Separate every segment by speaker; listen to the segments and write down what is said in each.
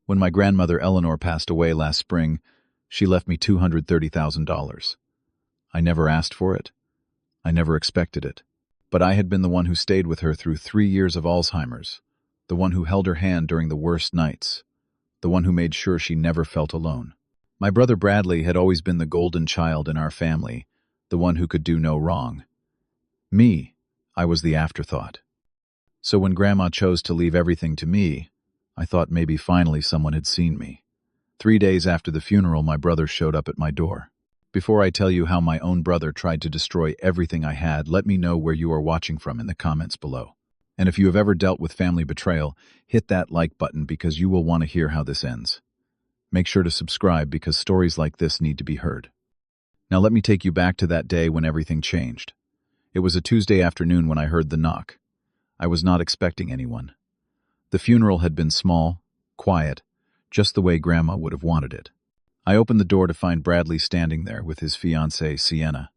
Speaker 1: When my grandmother Eleanor passed away last spring, she left me $230,000. I never asked for it. I never expected it. But I had been the one who stayed with her through 3 years of Alzheimer's, the one who held her hand during the worst nights, the one who made sure she never felt alone. My brother Bradley had always been the golden child in our family, the one who could do no wrong. Me, I was the afterthought. So when Grandma chose to leave everything to me, I thought maybe finally someone had seen me. 3 days after the funeral, my brother showed up at my door. Before I tell you how my own brother tried to destroy everything I had, let me know where you are watching from in the comments below. And if you have ever dealt with family betrayal, hit that like button because you will want to hear how this ends. Make sure to subscribe because stories like this need to be heard. Now let me take you back to that day when everything changed. It was a Tuesday afternoon when I heard the knock. I was not expecting anyone. The funeral had been small, quiet, just the way Grandma would have wanted it. I opened the door to find Bradley standing there with his fiancée, Sienna.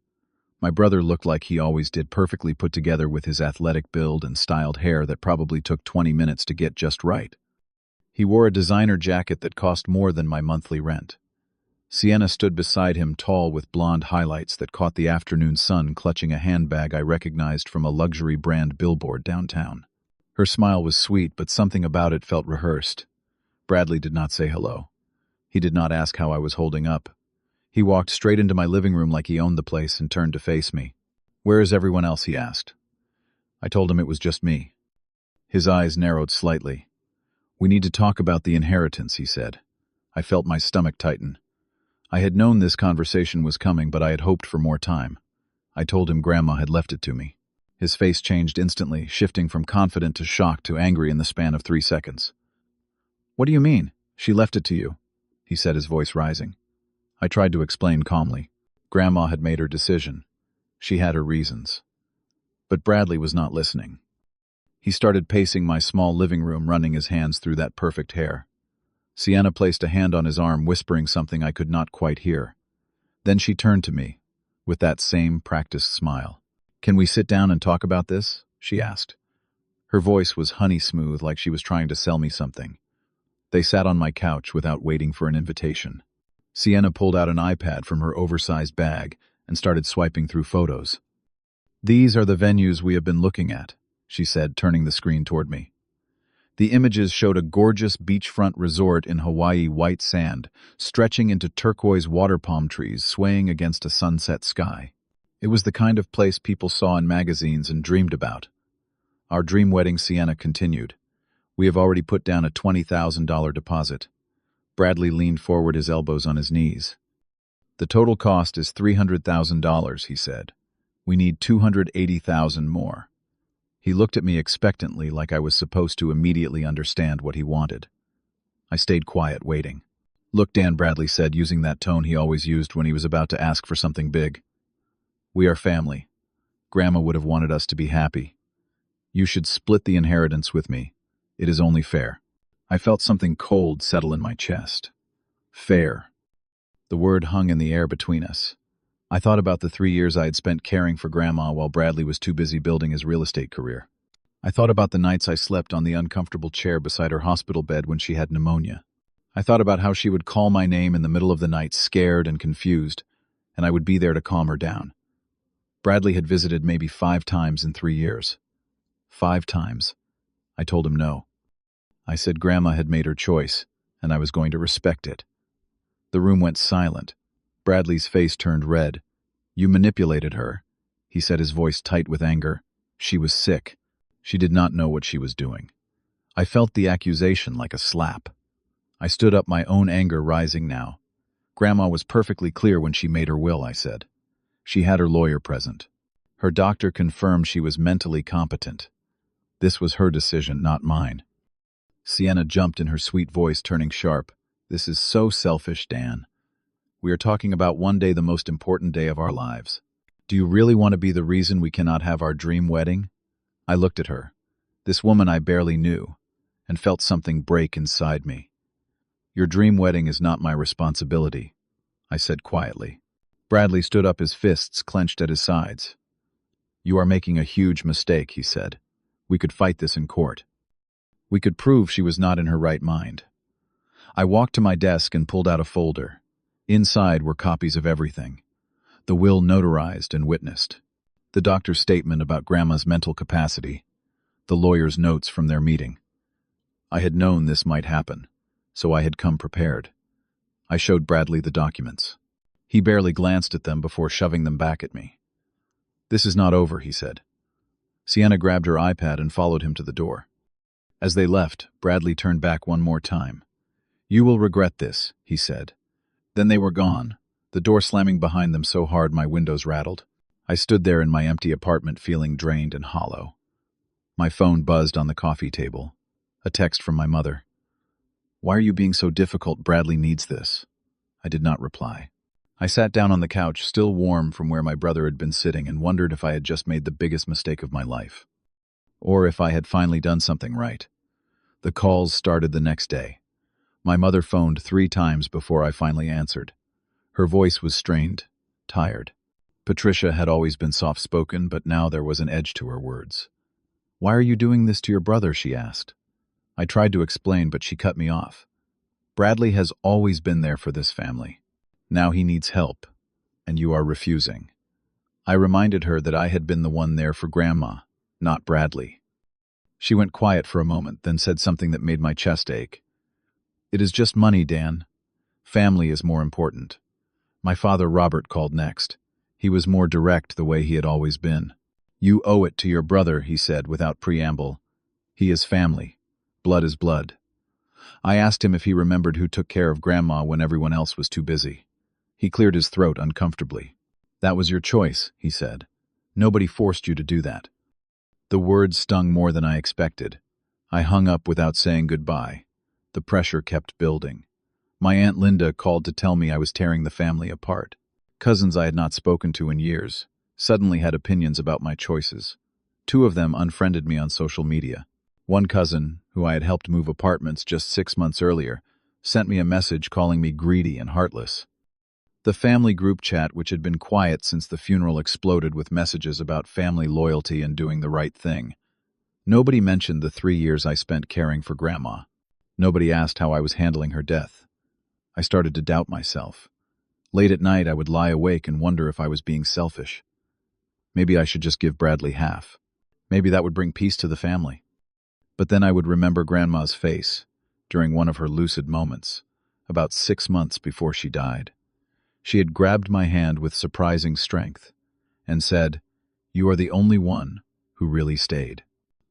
Speaker 1: My brother looked like he always did, perfectly put together with his athletic build and styled hair that probably took 20 minutes to get just right. He wore a designer jacket that cost more than my monthly rent. Sienna stood beside him, tall with blonde highlights that caught the afternoon sun, clutching a handbag I recognized from a luxury brand billboard downtown. Her smile was sweet, but something about it felt rehearsed. Bradley did not say hello. He did not ask how I was holding up. He walked straight into my living room like he owned the place and turned to face me. "Where is everyone else?" he asked. I told him it was just me. His eyes narrowed slightly. "We need to talk about the inheritance," he said. I felt my stomach tighten. I had known this conversation was coming, but I had hoped for more time. I told him Grandma had left it to me. His face changed instantly, shifting from confident to shocked to angry in the span of 3 seconds. "What do you mean? She left it to you?" he said, his voice rising. I tried to explain calmly. Grandma had made her decision. She had her reasons. But Bradley was not listening. He started pacing my small living room, running his hands through that perfect hair. Sienna placed a hand on his arm, whispering something I could not quite hear. Then she turned to me, with that same practiced smile. "Can we sit down and talk about this?" she asked. Her voice was honey smooth, like she was trying to sell me something. They sat on my couch without waiting for an invitation. Sienna pulled out an iPad from her oversized bag and started swiping through photos. "These are the venues we have been looking at," she said, turning the screen toward me. The images showed a gorgeous beachfront resort in Hawaii, white sand, stretching into turquoise water palm trees swaying against a sunset sky. It was the kind of place people saw in magazines and dreamed about. "Our dream wedding," Sienna continued. "We have already put down a $20,000 deposit." Bradley leaned forward, his elbows on his knees. "The total cost is $300,000, he said. "We need $280,000 more." He looked at me expectantly, like I was supposed to immediately understand what he wanted. I stayed quiet, waiting. "Look, Dan," Bradley said, using that tone he always used when he was about to ask for something big. "We are family. Grandma would have wanted us to be happy. You should split the inheritance with me. It is only fair." I felt something cold settle in my chest. Fair. The word hung in the air between us. I thought about the 3 years I had spent caring for Grandma while Bradley was too busy building his real estate career. I thought about the nights I slept on the uncomfortable chair beside her hospital bed when she had pneumonia. I thought about how she would call my name in the middle of the night, scared and confused, and I would be there to calm her down. Bradley had visited maybe 5 times in 3 years. 5 times. I told him no. I said Grandma had made her choice, and I was going to respect it. The room went silent. Bradley's face turned red. "You manipulated her," he said, his voice tight with anger. "She was sick. She did not know what she was doing." I felt the accusation like a slap. I stood up, my own anger rising now. "Grandma was perfectly clear when she made her will," I said. "She had her lawyer present. Her doctor confirmed she was mentally competent. This was her decision, not mine." Sienna jumped in her sweet voice, turning sharp. "This is so selfish, Dan. We are talking about one day, the most important day of our lives. Do you really want to be the reason we cannot have our dream wedding?" I looked at her, this woman I barely knew, and felt something break inside me. "Your dream wedding is not my responsibility," I said quietly. Bradley stood up, his fists clenched at his sides. "You are making a huge mistake," he said. "We could fight this in court. We could prove she was not in her right mind." I walked to my desk and pulled out a folder. Inside were copies of everything. The will notarized and witnessed. The doctor's statement about Grandma's mental capacity. The lawyer's notes from their meeting. I had known this might happen, so I had come prepared. I showed Bradley the documents. He barely glanced at them before shoving them back at me. "This is not over," he said. Sienna grabbed her iPad and followed him to the door. As they left, Bradley turned back one more time. "You will regret this," he said. Then they were gone, the door slamming behind them so hard my windows rattled. I stood there in my empty apartment feeling drained and hollow. My phone buzzed on the coffee table. A text from my mother. "Why are you being so difficult? Bradley needs this." I did not reply. I sat down on the couch, still warm from where my brother had been sitting, and wondered if I had just made the biggest mistake of my life. Or if I had finally done something right. The calls started the next day. My mother phoned 3 times before I finally answered. Her voice was strained, tired. Patricia had always been soft-spoken, but now there was an edge to her words. "Why are you doing this to your brother?" she asked. I tried to explain, but she cut me off. "Bradley has always been there for this family. Now he needs help, and you are refusing." I reminded her that I had been the one there for Grandma, not Bradley. She went quiet for a moment, then said something that made my chest ache. "It is just money, Dan. Family is more important." My father, Robert, called next. He was more direct, the way he had always been. "You owe it to your brother," he said without preamble. "He is family. Blood is blood." I asked him if he remembered who took care of Grandma when everyone else was too busy. He cleared his throat uncomfortably. "That was your choice," he said. "Nobody forced you to do that." The words stung more than I expected. I hung up without saying goodbye. The pressure kept building. My Aunt Linda called to tell me I was tearing the family apart. Cousins I had not spoken to in years suddenly had opinions about my choices. 2 of them unfriended me on social media. One cousin, who I had helped move apartments just 6 months earlier, sent me a message calling me greedy and heartless. The family group chat, which had been quiet since the funeral, exploded with messages about family loyalty and doing the right thing. Nobody mentioned the 3 years I spent caring for Grandma. Nobody asked how I was handling her death. I started to doubt myself. Late at night, I would lie awake and wonder if I was being selfish. Maybe I should just give Bradley half. Maybe that would bring peace to the family. But then I would remember Grandma's face during one of her lucid moments, about 6 months before she died. She had grabbed my hand with surprising strength and said, "You are the only one who really stayed.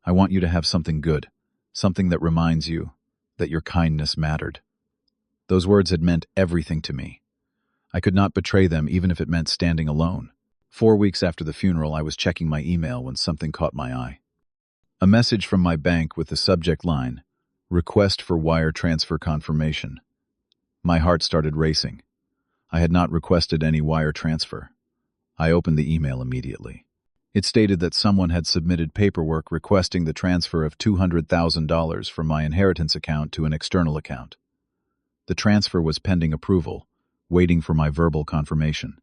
Speaker 1: I want you to have something good, something that reminds you that your kindness mattered." Those words had meant everything to me. I could not betray them, even if it meant standing alone. 4 weeks after the funeral, I was checking my email when something caught my eye. A message from my bank with the subject line, "Request for wire transfer confirmation." My heart started racing. I had not requested any wire transfer. I opened the email immediately. It stated that someone had submitted paperwork requesting the transfer of $200,000 from my inheritance account to an external account. The transfer was pending approval, waiting for my verbal confirmation.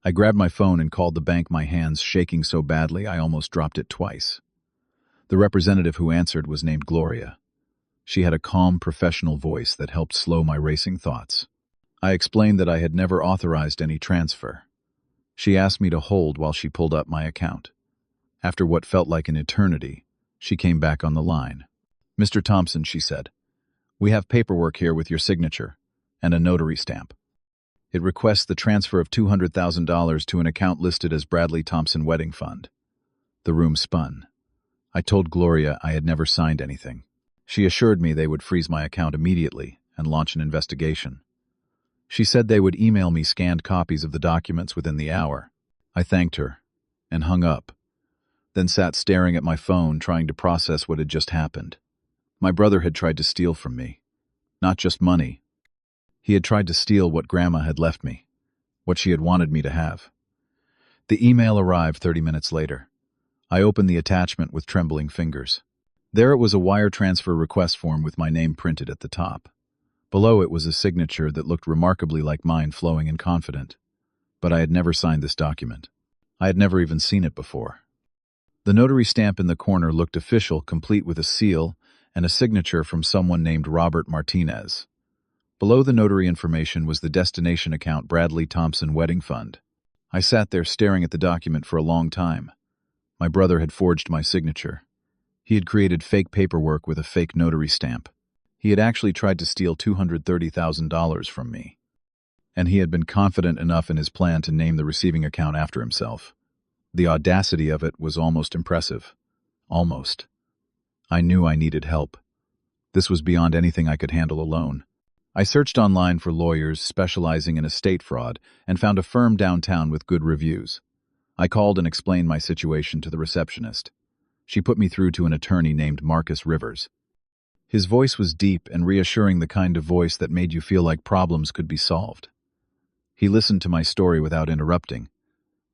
Speaker 1: I grabbed my phone and called the bank, my hands shaking so badly I almost dropped it twice. The representative who answered was named Gloria. She had a calm, professional voice that helped slow my racing thoughts. I explained that I had never authorized any transfer. She asked me to hold while she pulled up my account. After what felt like an eternity, she came back on the line. "Mr. Thompson," she said, "we have paperwork here with your signature and a notary stamp. It requests the transfer of $200,000 to an account listed as Bradley Thompson Wedding Fund." The room spun. I told Gloria I had never signed anything. She assured me they would freeze my account immediately and launch an investigation. She said they would email me scanned copies of the documents within the hour. I thanked her and hung up, then sat staring at my phone, trying to process what had just happened. My brother had tried to steal from me. Not just money. He had tried to steal what Grandma had left me, what she had wanted me to have. The email arrived 30 minutes later. I opened the attachment with trembling fingers. There it was, a wire transfer request form with my name printed at the top. Below it was a signature that looked remarkably like mine, flowing and confident. But I had never signed this document. I had never even seen it before. The notary stamp in the corner looked official, complete with a seal and a signature from someone named Robert Martinez. Below the notary information was the destination account Bradley Thompson Wedding Fund. I sat there staring at the document for a long time. My brother had forged my signature. He had created fake paperwork with a fake notary stamp. He had actually tried to steal $230,000 from me. And he had been confident enough in his plan to name the receiving account after himself. The audacity of it was almost impressive. Almost. I knew I needed help. This was beyond anything I could handle alone. I searched online for lawyers specializing in estate fraud and found a firm downtown with good reviews. I called and explained my situation to the receptionist. She put me through to an attorney named Marcus Rivers. His voice was deep and reassuring, the kind of voice that made you feel like problems could be solved. He listened to my story without interrupting,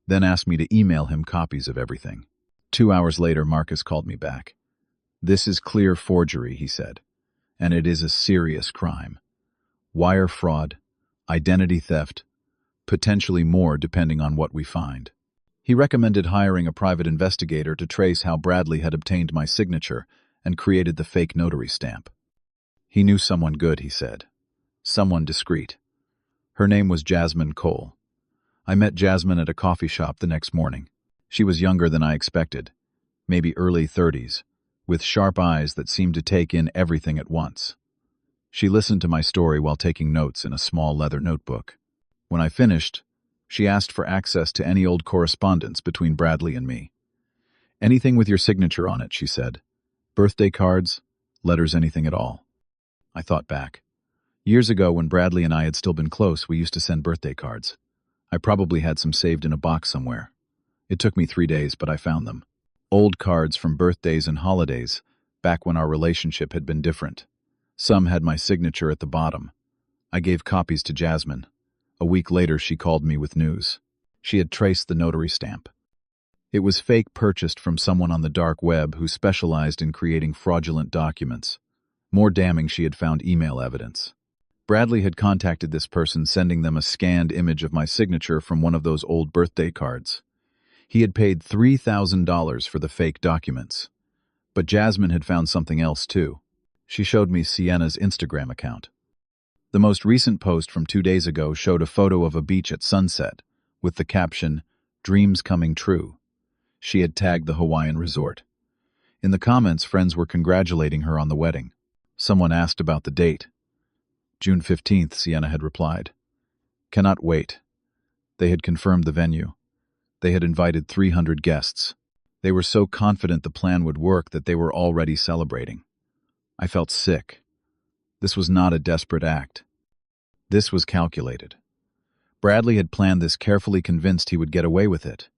Speaker 1: then asked me to email him copies of everything. 2 hours later, Marcus called me back. "This is clear forgery," he said, "and it is a serious crime. Wire fraud, identity theft, potentially more depending on what we find." He recommended hiring a private investigator to trace how Bradley had obtained my signature and created the fake notary stamp. He knew someone good, he said. Someone discreet. Her name was Jasmine Cole. I met Jasmine at a coffee shop the next morning. She was younger than I expected, maybe early 30s, with sharp eyes that seemed to take in everything at once. She listened to my story while taking notes in a small leather notebook. When I finished, she asked for access to any old correspondence between Bradley and me. "Anything with your signature on it," she said. "Birthday cards, letters, anything at all." I thought back. Years ago, when Bradley and I had still been close, we used to send birthday cards. I probably had some saved in a box somewhere. It took me 3 days, but I found them. Old cards from birthdays and holidays, back when our relationship had been different. Some had my signature at the bottom. I gave copies to Jasmine. A week later, she called me with news. She had traced the notary stamp. It was fake, purchased from someone on the dark web who specialized in creating fraudulent documents. More damning, she had found email evidence. Bradley had contacted this person, sending them a scanned image of my signature from one of those old birthday cards. He had paid $3,000 for the fake documents. But Jasmine had found something else too. She showed me Sienna's Instagram account. The most recent post from 2 days ago showed a photo of a beach at sunset, with the caption, "Dreams coming true." She had tagged the Hawaiian resort. In the comments, friends were congratulating her on the wedding. Someone asked about the date. June 15th, Sienna had replied. "Cannot wait." They had confirmed the venue. They had invited 300 guests. They were so confident the plan would work that they were already celebrating. I felt sick. This was not a desperate act. This was calculated. Bradley had planned this carefully, convinced he would get away with it.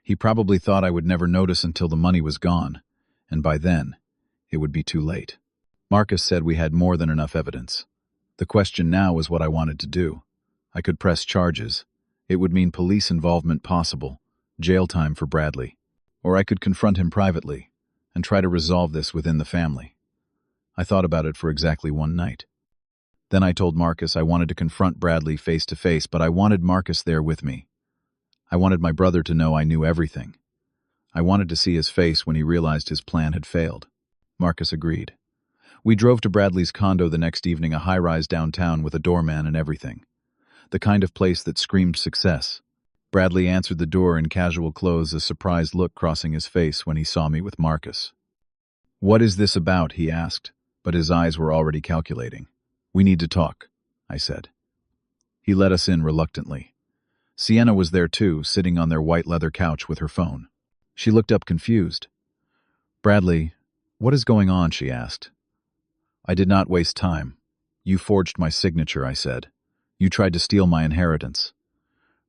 Speaker 1: He probably thought I would never notice until the money was gone, and by then, it would be too late. Marcus said we had more than enough evidence. The question now was what I wanted to do. I could press charges. It would mean police involvement possible, jail time for Bradley. Or I could confront him privately and try to resolve this within the family. I thought about it for exactly one night. Then I told Marcus I wanted to confront Bradley face to face, but I wanted Marcus there with me. I wanted my brother to know I knew everything. I wanted to see his face when he realized his plan had failed. Marcus agreed. We drove to Bradley's condo the next evening, a high-rise downtown with a doorman and everything. The kind of place that screamed success. Bradley answered the door in casual clothes, a surprised look crossing his face when he saw me with Marcus. "What is this about?" he asked, but his eyes were already calculating. "We need to talk," I said. He let us in reluctantly. Sienna was there too, sitting on their white leather couch with her phone. She looked up confused. "Bradley, what is going on?" she asked. I did not waste time. "You forged my signature," I said. "You tried to steal my inheritance."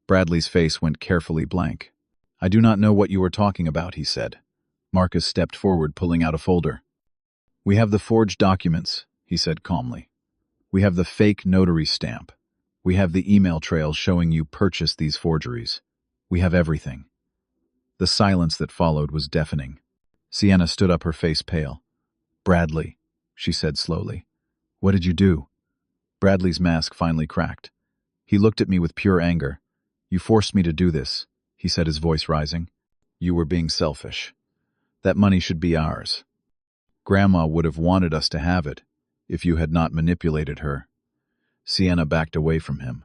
Speaker 1: Bradley's face went carefully blank. "I do not know what you are talking about," he said. Marcus stepped forward, pulling out a folder. "We have the forged documents," he said calmly. "We have the fake notary stamp. We have the email trail showing you purchased these forgeries. We have everything." The silence that followed was deafening. Sienna stood up, her face pale. "Bradley," she said slowly. "What did you do?" Bradley's mask finally cracked. He looked at me with pure anger. "You forced me to do this," he said, his voice rising. "You were being selfish. That money should be ours. Grandma would have wanted us to have it if you had not manipulated her. Sienna backed away from him.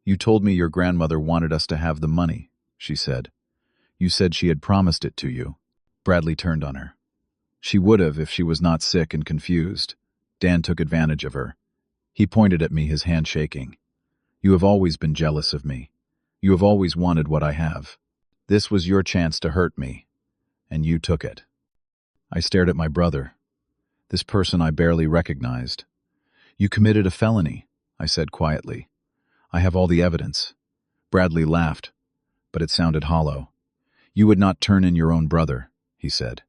Speaker 1: "You told me your grandmother wanted us to have the money," she said. "You said she had promised it to you." Bradley turned on her. "She would have if she was not sick and confused. Dan took advantage of her." He pointed at me, his hand shaking. "You have always been jealous of me. You have always wanted what I have. This was your chance to hurt me, and you took it." I stared at my brother, this person I barely recognized. "You committed a felony," I said quietly. "I have all the evidence." Bradley laughed, but it sounded hollow. "You would not turn in your own brother," he said.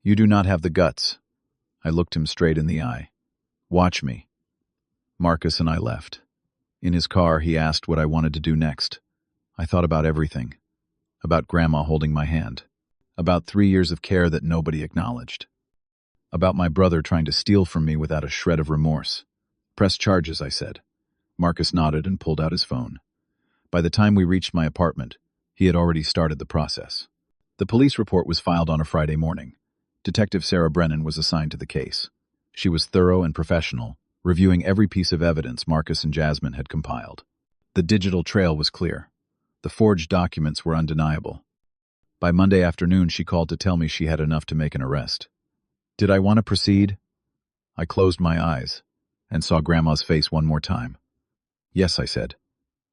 Speaker 1: "You do not have the guts." I looked him straight in the eye. "Watch me." Marcus and I left. In his car, he asked what I wanted to do next. I thought about everything. About Grandma holding my hand. About 3 years of care that nobody acknowledged. About my brother trying to steal from me without a shred of remorse. "Press charges," I said. Marcus nodded and pulled out his phone. By the time we reached my apartment, he had already started the process. The police report was filed on a Friday morning. Detective Sarah Brennan was assigned to the case. She was thorough and professional, reviewing every piece of evidence Marcus and Jasmine had compiled. The digital trail was clear. The forged documents were undeniable. By Monday afternoon, she called to tell me she had enough to make an arrest. Did I want to proceed? I closed my eyes and saw Grandma's face one more time. "Yes," I said.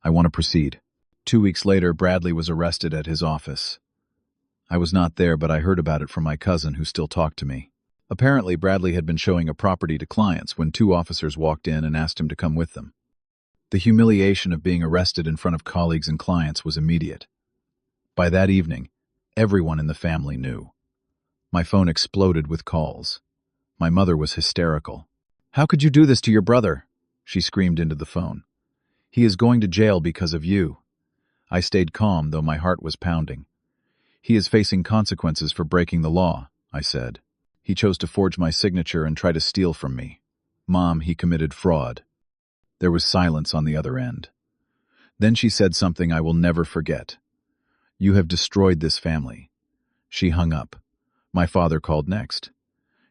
Speaker 1: "I want to proceed." 2 weeks later, Bradley was arrested at his office. I was not there, but I heard about it from my cousin, who still talked to me. Apparently, Bradley had been showing a property to clients when 2 officers walked in and asked him to come with them. The humiliation of being arrested in front of colleagues and clients was immediate. By that evening, everyone in the family knew. My phone exploded with calls. My mother was hysterical. "How could you do this to your brother?" she screamed into the phone. "He is going to jail because of you." I stayed calm, though my heart was pounding. "He is facing consequences for breaking the law," I said. "He chose to forge my signature and try to steal from me. Mom, he committed fraud." There was silence on the other end. Then she said something I will never forget. "You have destroyed this family." She hung up. My father called next.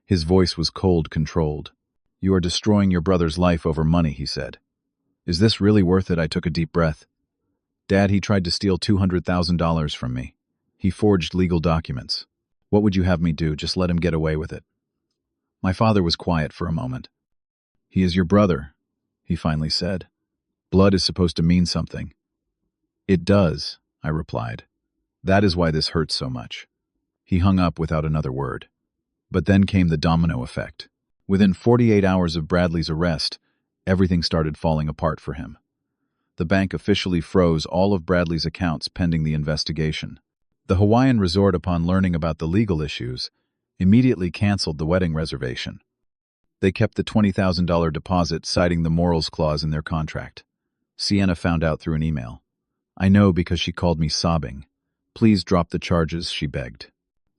Speaker 1: His voice was cold, controlled. "You are destroying your brother's life over money," he said. "Is this really worth it?" I took a deep breath. "Dad, he tried to steal $200,000 from me. He forged legal documents. What would you have me do? Just let him get away with it." My father was quiet for a moment. "He is your brother," he finally said. "Blood is supposed to mean something." "It does," I replied. "That is why this hurts so much." He hung up without another word. But then came the domino effect. Within 48 hours of Bradley's arrest, everything started falling apart for him. The bank officially froze all of Bradley's accounts pending the investigation. The Hawaiian resort, upon learning about the legal issues, immediately canceled the wedding reservation. They kept the $20,000 deposit, citing the morals clause in their contract. Sienna found out through an email. I know because she called me sobbing. "Please drop the charges," she begged.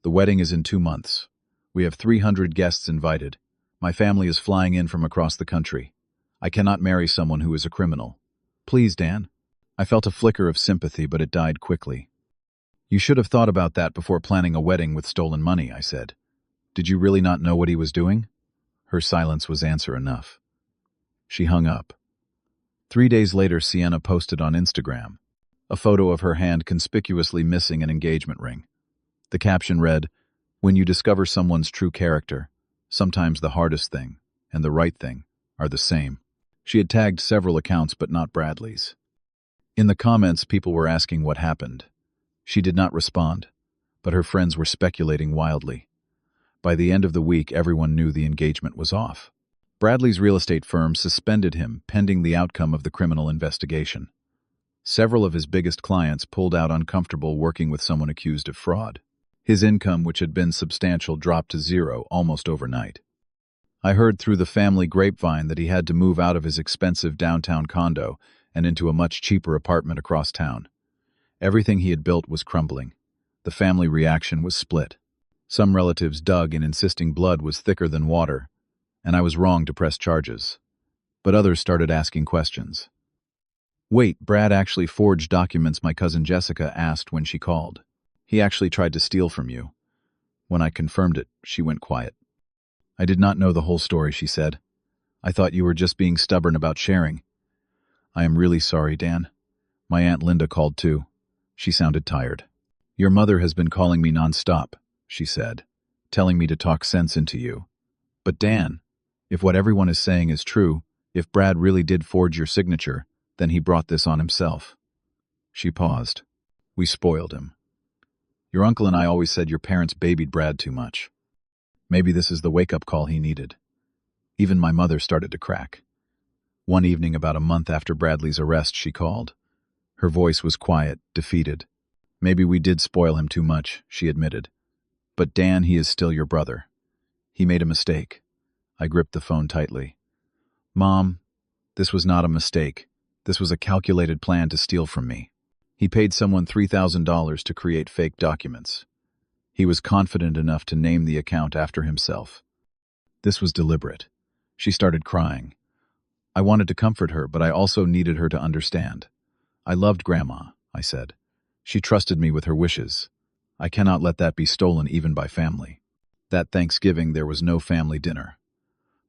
Speaker 1: "The wedding is in 2 months. We have 300 guests invited. My family is flying in from across the country. I cannot marry someone who is a criminal. Please, Dan." I felt a flicker of sympathy, but it died quickly. "You should have thought about that before planning a wedding with stolen money," I said. "Did you really not know what he was doing?" Her silence was answer enough. She hung up. 3 days later, Sienna posted on Instagram a photo of her hand conspicuously missing an engagement ring. The caption read, "When you discover someone's true character, sometimes the hardest thing and the right thing are the same." She had tagged several accounts, but not Bradley's. In the comments, people were asking what happened. She did not respond, but her friends were speculating wildly. By the end of the week, everyone knew the engagement was off. Bradley's real estate firm suspended him pending the outcome of the criminal investigation. Several of his biggest clients pulled out, uncomfortable working with someone accused of fraud. His income, which had been substantial, dropped to zero almost overnight. I heard through the family grapevine that he had to move out of his expensive downtown condo and into a much cheaper apartment across town. Everything he had built was crumbling. The family reaction was split. Some relatives dug in, insisting blood was thicker than water, and I was wrong to press charges. But others started asking questions. "Wait, Brad actually forged documents?" my cousin Jessica asked when she called. "He actually tried to steal from you." When I confirmed it, she went quiet. "I did not know the whole story," she said. "I thought you were just being stubborn about sharing. I am really sorry, Dan. My Aunt Linda called too. She sounded tired. Your mother has been calling me nonstop, she said, telling me to talk sense into you. But Dan, if what everyone is saying is true, if Brad really did forge your signature, then he brought this on himself. She paused. We spoiled him. Your uncle and I always said your parents babied Brad too much. Maybe this is the wake-up call he needed. Even my mother started to crack. One evening about a month after Bradley's arrest, she called. Her voice was quiet, defeated. Maybe we did spoil him too much, she admitted. But Dan, he is still your brother. He made a mistake. I gripped the phone tightly. Mom, this was not a mistake. This was a calculated plan to steal from me. He paid someone $3,000 to create fake documents. He was confident enough to name the account after himself. This was deliberate. She started crying. I wanted to comfort her, but I also needed her to understand. I loved Grandma, I said. She trusted me with her wishes. I cannot let that be stolen even by family. That Thanksgiving, there was no family dinner.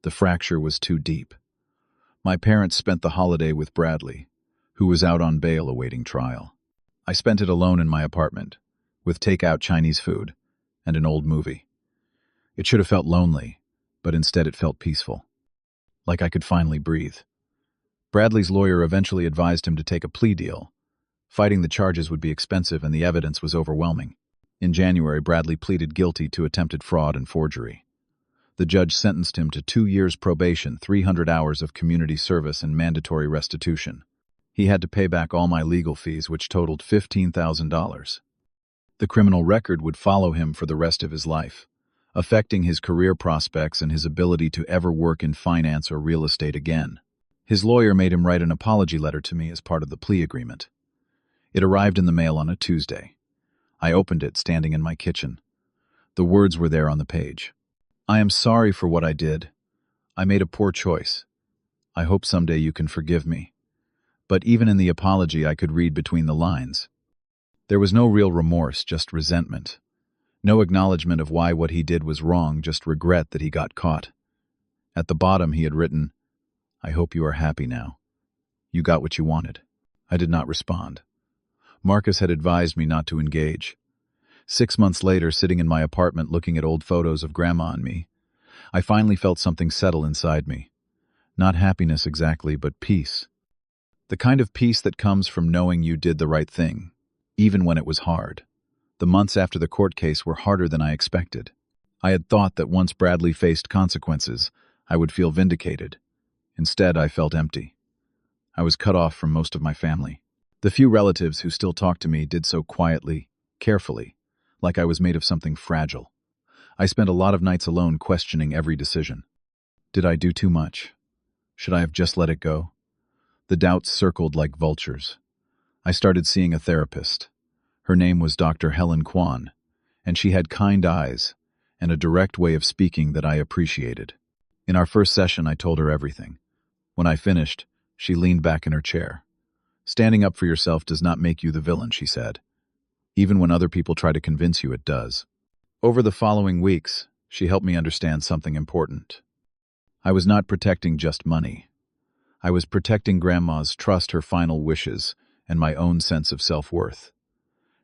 Speaker 1: The fracture was too deep. My parents spent the holiday with Bradley, who was out on bail awaiting trial. I spent it alone in my apartment, with takeout Chinese food and an old movie. It should have felt lonely, but instead it felt peaceful. Like I could finally breathe. Bradley's lawyer eventually advised him to take a plea deal. Fighting the charges would be expensive and the evidence was overwhelming. In January, Bradley pleaded guilty to attempted fraud and forgery. The judge sentenced him to 2 years probation, 300 hours of community service, and mandatory restitution. He had to pay back all my legal fees, which totaled $15,000. The criminal record would follow him for the rest of his life, affecting his career prospects and his ability to ever work in finance or real estate again. His lawyer made him write an apology letter to me as part of the plea agreement. It arrived in the mail on a Tuesday. I opened it standing in my kitchen. The words were there on the page. I am sorry for what I did. I made a poor choice. I hope someday you can forgive me. But even in the apology, I could read between the lines. There was no real remorse, just resentment. No acknowledgement of why what he did was wrong, just regret that he got caught. At the bottom, he had written, I hope you are happy now. You got what you wanted. I did not respond. Marcus had advised me not to engage. 6 months later, sitting in my apartment looking at old photos of Grandma and me, I finally felt something settle inside me. Not happiness exactly, but peace. The kind of peace that comes from knowing you did the right thing, even when it was hard. The months after the court case were harder than I expected. I had thought that once Bradley faced consequences, I would feel vindicated. Instead, I felt empty. I was cut off from most of my family. The few relatives who still talked to me did so quietly, carefully, like I was made of something fragile. I spent a lot of nights alone questioning every decision. Did I do too much? Should I have just let it go? The doubts circled like vultures. I started seeing a therapist. Her name was Dr. Helen Kwan, and she had kind eyes and a direct way of speaking that I appreciated. In our first session, I told her everything. When I finished, she leaned back in her chair. Standing up for yourself does not make you the villain, she said. Even when other people try to convince you, it does. Over the following weeks, she helped me understand something important. I was not protecting just money. I was protecting Grandma's trust, her final wishes, and my own sense of self-worth.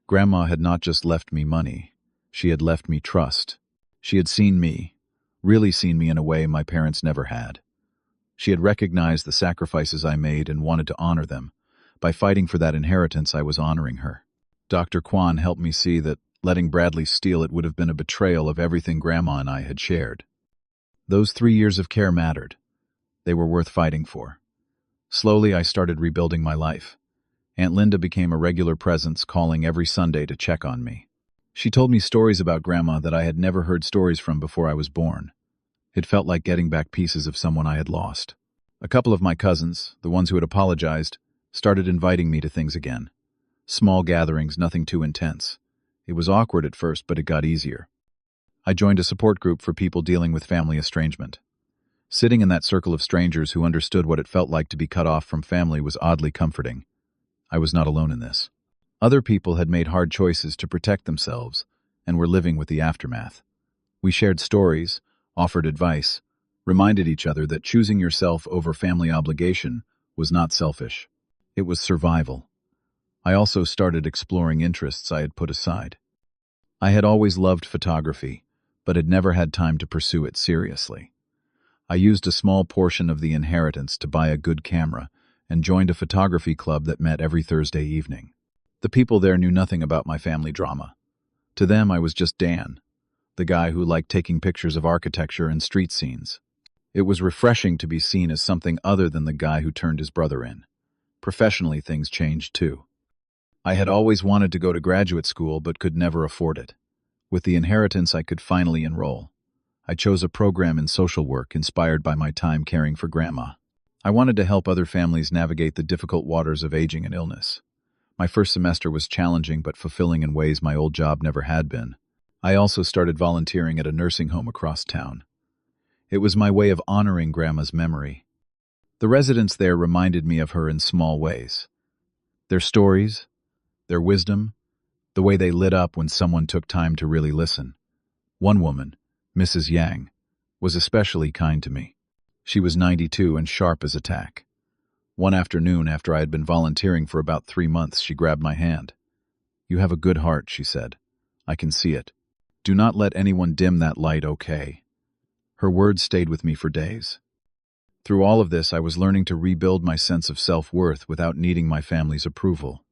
Speaker 1: Grandma had not just left me money. She had left me trust. She had seen me, really seen me in a way my parents never had. She had recognized the sacrifices I made and wanted to honor them. By fighting for that inheritance, I was honoring her. Dr. Kwan helped me see that letting Bradley steal it would have been a betrayal of everything Grandma and I had shared. Those 3 years of care mattered. They were worth fighting for. Slowly, I started rebuilding my life. Aunt Linda became a regular presence, calling every Sunday to check on me. She told me stories about Grandma that I had never heard stories from before I was born. It felt like getting back pieces of someone I had lost. A couple of my cousins, the ones who had apologized, started inviting me to things again. Small gatherings, nothing too intense. It was awkward at first, but it got easier. I joined a support group for people dealing with family estrangement. Sitting in that circle of strangers who understood what it felt like to be cut off from family was oddly comforting. I was not alone in this. Other people had made hard choices to protect themselves and were living with the aftermath. We shared stories, offered advice, reminded each other that choosing yourself over family obligation was not selfish. It was survival. I also started exploring interests I had put aside. I had always loved photography, but had never had time to pursue it seriously. I used a small portion of the inheritance to buy a good camera and joined a photography club that met every Thursday evening. The people there knew nothing about my family drama. To them, I was just Dan, the guy who liked taking pictures of architecture and street scenes. It was refreshing to be seen as something other than the guy who turned his brother in. Professionally, things changed too. I had always wanted to go to graduate school but could never afford it. With the inheritance, I could finally enroll. I chose a program in social work inspired by my time caring for Grandma. I wanted to help other families navigate the difficult waters of aging and illness. My first semester was challenging but fulfilling in ways my old job never had been. I also started volunteering at a nursing home across town. It was my way of honoring Grandma's memory. The residents there reminded me of her in small ways. Their stories, their wisdom, the way they lit up when someone took time to really listen. One woman, Mrs. Yang, was especially kind to me. She was 92 and sharp as a tack. One afternoon, after I had been volunteering for about 3 months, she grabbed my hand. "You have a good heart," she said. "I can see it. Do not let anyone dim that light, okay?" Her words stayed with me for days. Through all of this, I was learning to rebuild my sense of self-worth without needing my family's approval.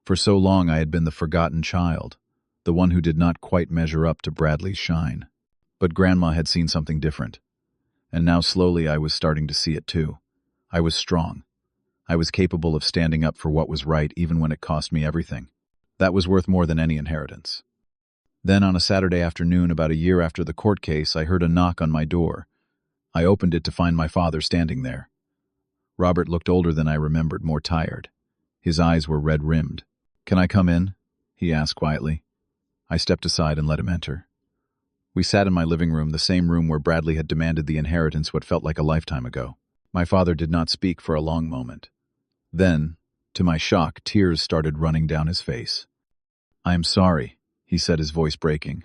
Speaker 1: For so long, I had been the forgotten child, the one who did not quite measure up to Bradley's shine. But Grandma had seen something different. And now slowly I was starting to see it too. I was strong. I was capable of standing up for what was right even when it cost me everything. That was worth more than any inheritance. Then on a Saturday afternoon, about a year after the court case, I heard a knock on my door. I opened it to find my father standing there. Robert looked older than I remembered, more tired. His eyes were red-rimmed. "Can I come in?" he asked quietly. I stepped aside and let him enter. We sat in my living room, the same room where Bradley had demanded the inheritance what felt like a lifetime ago. My father did not speak for a long moment. Then, to my shock, tears started running down his face. "I am sorry," he said, his voice breaking.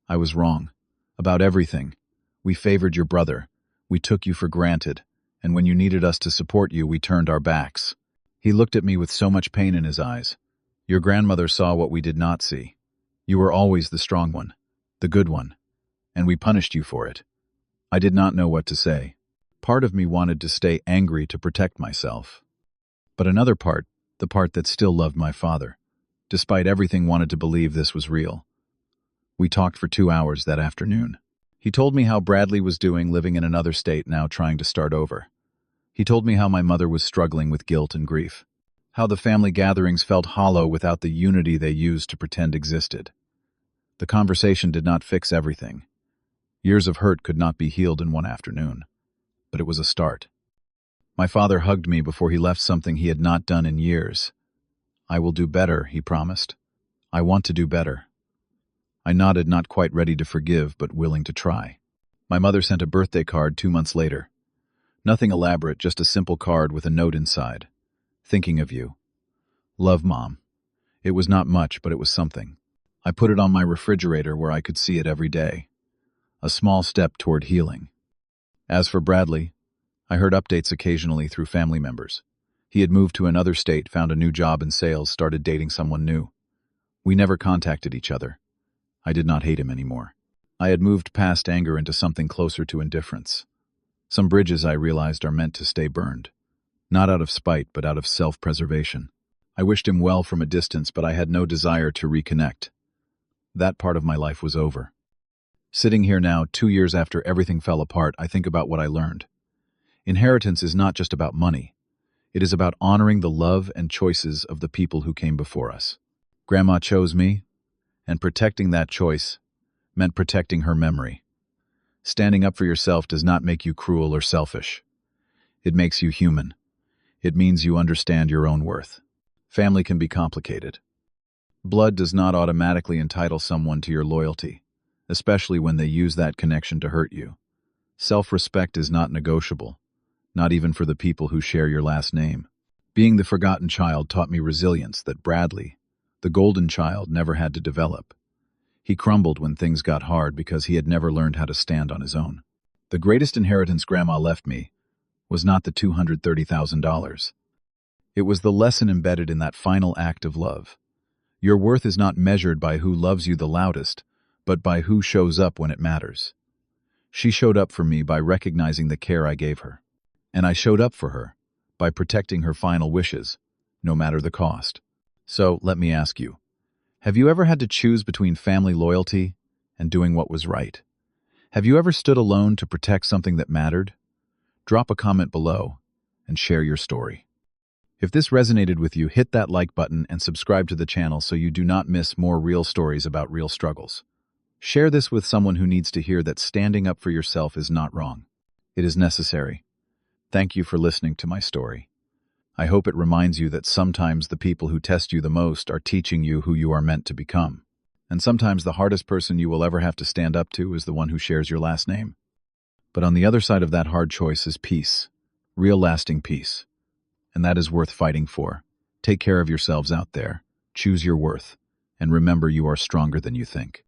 Speaker 1: "I was wrong. About everything. We favored your brother. We took you for granted. And when you needed us to support you, we turned our backs." He looked at me with so much pain in his eyes. "Your grandmother saw what we did not see. You were always the strong one, the good one. And we punished you for it." I did not know what to say. Part of me wanted to stay angry to protect myself. But another part, the part that still loved my father, despite everything, wanted to believe this was real. We talked for 2 hours that afternoon. He told me how Bradley was doing, living in another state now, trying to start over. He told me how my mother was struggling with guilt and grief, how the family gatherings felt hollow without the unity they used to pretend existed. The conversation did not fix everything. Years of hurt could not be healed in one afternoon, but it was a start. My father hugged me before he left, something he had not done in years. "I will do better," he promised. "I want to do better." I nodded, not quite ready to forgive, but willing to try. My mother sent a birthday card 2 months later. Nothing elaborate, just a simple card with a note inside. "Thinking of you. Love, Mom." It was not much, but it was something. I put it on my refrigerator where I could see it every day. A small step toward healing. As for Bradley, I heard updates occasionally through family members. He had moved to another state, found a new job in sales, started dating someone new. We never contacted each other. I did not hate him anymore. I had moved past anger into something closer to indifference. Some bridges, I realized, are meant to stay burned. Not out of spite, but out of self-preservation. I wished him well from a distance, but I had no desire to reconnect. That part of my life was over. Sitting here now, 2 years after everything fell apart, I think about what I learned. Inheritance is not just about money. It is about honoring the love and choices of the people who came before us. Grandma chose me, and protecting that choice meant protecting her memory. Standing up for yourself does not make you cruel or selfish. It makes you human. It means you understand your own worth. Family can be complicated. Blood does not automatically entitle someone to your loyalty, especially when they use that connection to hurt you. Self-respect is not negotiable, not even for the people who share your last name. Being the forgotten child taught me resilience that Bradley, the golden child, never had to develop. He crumbled when things got hard because he had never learned how to stand on his own. The greatest inheritance Grandma left me was not the $230,000. It was the lesson embedded in that final act of love. Your worth is not measured by who loves you the loudest, but by who shows up when it matters. She showed up for me by recognizing the care I gave her. And I showed up for her by protecting her final wishes, no matter the cost. So, let me ask you, have you ever had to choose between family loyalty and doing what was right? Have you ever stood alone to protect something that mattered? Drop a comment below and share your story. If this resonated with you, hit that like button and subscribe to the channel so you do not miss more real stories about real struggles. Share this with someone who needs to hear that standing up for yourself is not wrong. It is necessary. Thank you for listening to my story. I hope it reminds you that sometimes the people who test you the most are teaching you who you are meant to become. And sometimes the hardest person you will ever have to stand up to is the one who shares your last name. But on the other side of that hard choice is peace. Real lasting peace. And that is worth fighting for. Take care of yourselves out there. Choose your worth. And remember, you are stronger than you think.